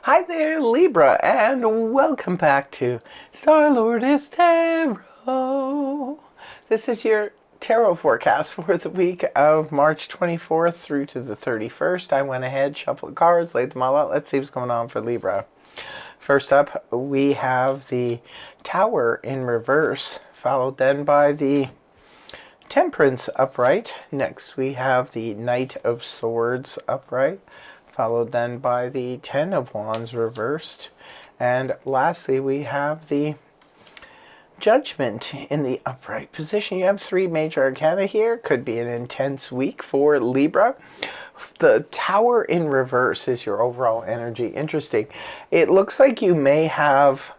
Hi there, Libra, and welcome back to Star-Lord is Tarot. This is your tarot forecast for the week of March 24th through to the 31st. I went ahead, shuffled cards, laid them all out. Let's see what's going on for Libra. First up, we have the Tower in reverse, followed then by the Temperance upright. Next, we have the Knight of Swords upright, followed then by the Ten of Wands reversed. And lastly, we have the Judgment in the upright position. You have three major arcana here. Could be an intense week for Libra. The Tower in reverse is your overall energy. Interesting. It looks like you may have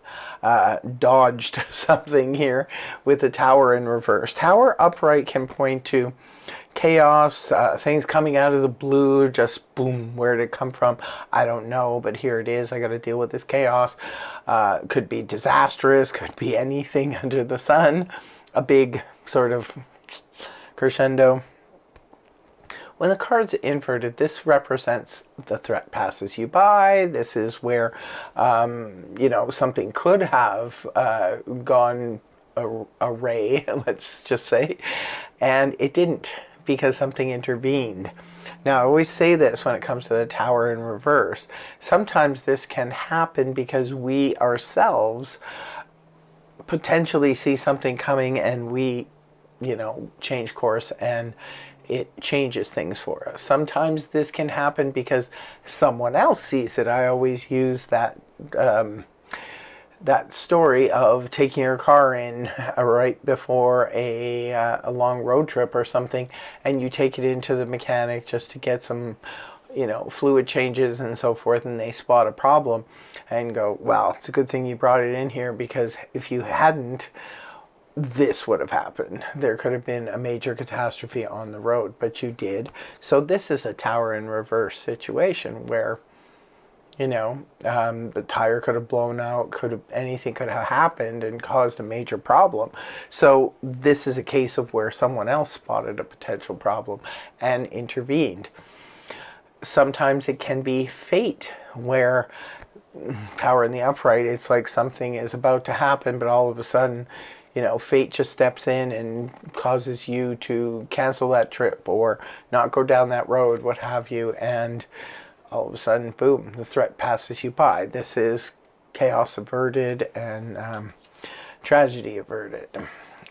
dodged something here with the Tower in reverse. Tower upright can point to chaos, things coming out of the blue, just boom. Where did it come from? I don't know, but here it is. I got to deal with this chaos. Could be disastrous, could be anything under the sun. A big sort of crescendo. When the card's inverted, this represents the threat passes you by. This is where, something could have gone array, let's just say, and it didn't because something intervened. Now, I always say this when it comes to the Tower in reverse. Sometimes this can happen because we ourselves potentially see something coming and we, change course and it changes things for us. Sometimes this can happen because someone else sees it. I always use that that story of taking your car in right before a long road trip or something, and you take it into the mechanic just to get some fluid changes and so forth, and they spot a problem and go, well, it's a good thing you brought it in here, because if you hadn't, this would have happened. There could have been a major catastrophe on the road, but you did. So this is a Tower in reverse situation where, the tire could have blown out, anything could have happened and caused a major problem. So this is a case of where someone else spotted a potential problem and intervened. Sometimes it can be fate, where Tower in the upright, it's like something is about to happen, but all of a sudden, fate just steps in and causes you to cancel that trip or not go down that road, what have you, and all of a sudden, boom, the threat passes you by. This is chaos averted and tragedy averted.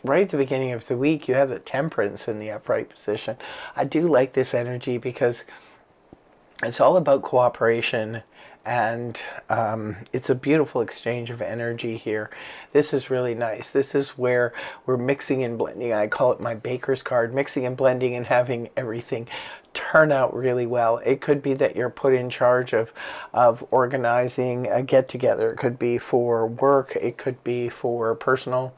Right at the beginning of the week, you have the Temperance in the upright position. I do like this energy because it's all about cooperation, and it's a beautiful exchange of energy here. This is really nice. This is where we're mixing and blending. I call it my baker's card, mixing and blending and having everything turn out really well. It could be that you're put in charge of organizing a get-together. It could be for work. It could be for personal.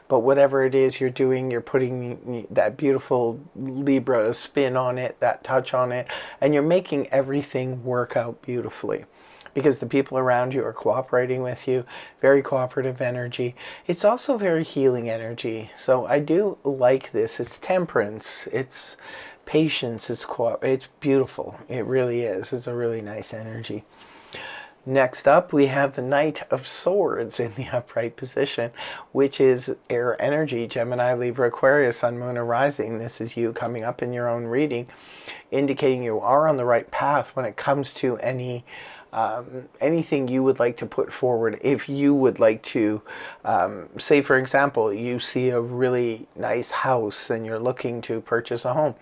But whatever it is you're doing, you're putting that beautiful Libra spin on it, that touch on it, and you're making everything work out beautifully, because the people around you are cooperating with you. Very cooperative energy. It's also very healing energy. So I do like this. It's temperance. It's patience. It's beautiful. It really is. It's a really nice energy. Next up, we have the Knight of Swords in the upright position, which is air energy, Gemini, Libra, Aquarius, Sun, Moon, or Rising. This is you coming up in your own reading, indicating you are on the right path when it comes to anything you would like to put forward. If you would like to, say for example, you see a really nice house and you're looking to purchase a home,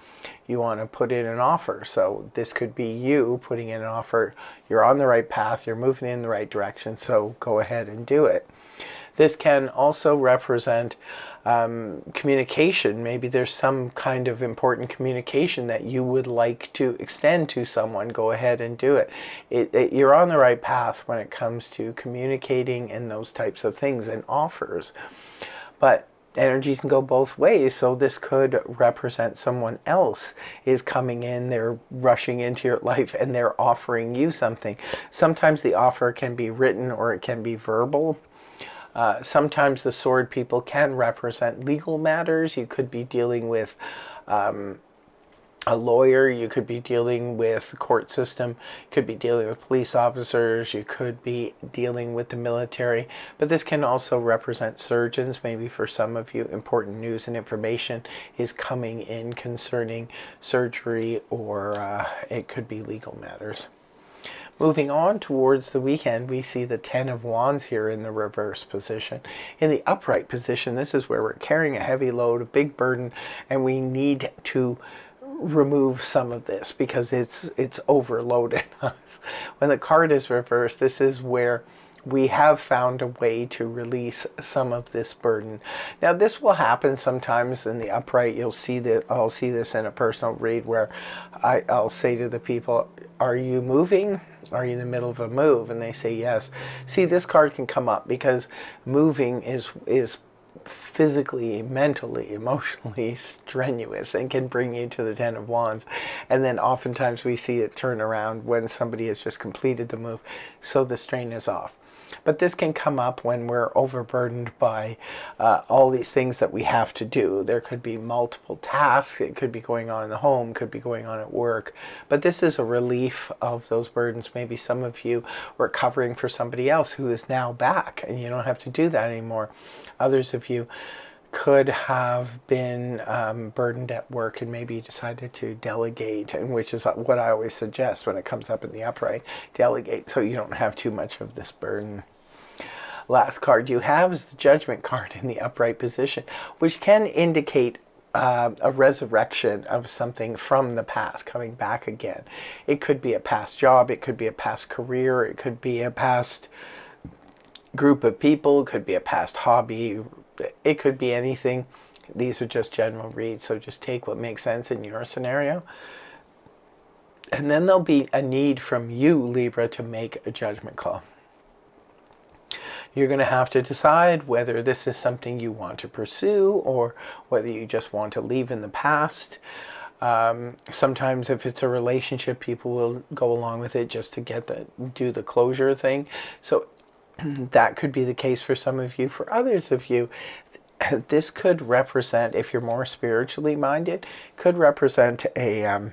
you want to put in an offer. So this could be you putting in an offer. You're on the right path, you're moving in the right direction, so go ahead and do it. This can also represent communication. Maybe there's some kind of important communication that you would like to extend to someone. Go ahead and do it. You're on the right path when it comes to communicating and those types of things and offers. But energies can go both ways, so this could represent someone else is coming in, they're rushing into your life and they're offering you something. Sometimes the offer can be written or it can be verbal. Sometimes the sword people can represent legal matters. You could be dealing with a lawyer, you could be dealing with the court system, you could be dealing with police officers, you could be dealing with the military, but this can also represent surgeons. Maybe for some of you, important news and information is coming in concerning surgery, or it could be legal matters. Moving on towards the weekend, we see the Ten of Wands here in the reverse position. In the upright position, this is where we're carrying a heavy load, a big burden, and we need to remove some of this because it's overloaded us. When the card is reversed, this is where we have found a way to release some of this burden. Now, this will happen sometimes in the upright. You'll see that I'll see this in a personal read where I'll say to the people, are you moving? Are you in the middle of a move? And they say yes. See, this card can come up because moving is physically, mentally, emotionally strenuous and can bring you to the Ten of Wands. And then oftentimes we see it turn around when somebody has just completed the move, so the strain is off. But this can come up when we're overburdened by all these things that we have to do. There could be multiple tasks. It could be going on in the home, could be going on at work. But this is a relief of those burdens. Maybe some of you were covering for somebody else who is now back, and you don't have to do that anymore. Others of you could have been burdened at work, and maybe you decided to delegate, and which is what I always suggest when it comes up in the upright. Delegate so you don't have too much of this burden. Last card you have is the Judgment card in the upright position, which can indicate a resurrection of something from the past coming back again. It could be a past job, it could be a past career, it could be a past group of people, it could be a past hobby, it could be anything. These are just general reads, so just take what makes sense in your scenario. And then there'll be a need from you, Libra, to make a judgment call. You're going to have to decide whether this is something you want to pursue or whether you just want to leave in the past. Sometimes if it's a relationship, people will go along with it just to do the closure thing. So that could be the case for some of you. For others of you, this could represent, if you're more spiritually minded, could represent a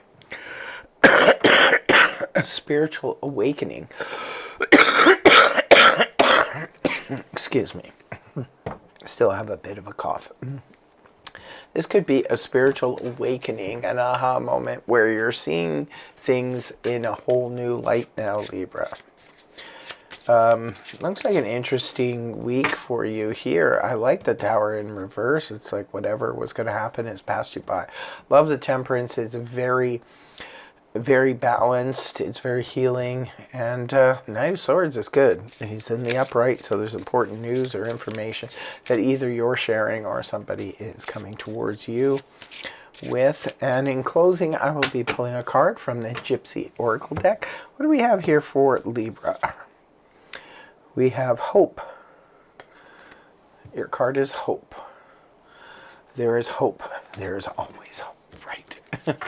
spiritual awakening. Excuse me. Still have a bit of a cough. This could be a spiritual awakening, an aha moment where you're seeing things in a whole new light now, Libra. Looks like an interesting week for you here. I like the Tower in reverse. It's like whatever was going to happen has passed you by. Love the Temperance. It's very, very balanced. It's very healing. And Knight of Swords is good. He's in the upright, so there's important news or information that either you're sharing or somebody is coming towards you with. And in closing, I will be pulling a card from the Gypsy Oracle deck. What do we have here for Libra? We have Hope. Your card is Hope. There is hope. There is always hope, right?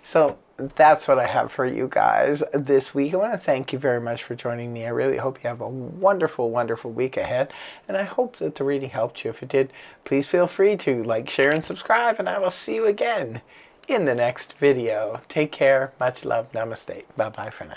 So that's what I have for you guys this week. I want to thank you very much for joining me. I really hope you have a wonderful, wonderful week ahead. And I hope that the reading helped you. If it did, please feel free to like, share, and subscribe. And I will see you again in the next video. Take care. Much love. Namaste. Bye-bye for now.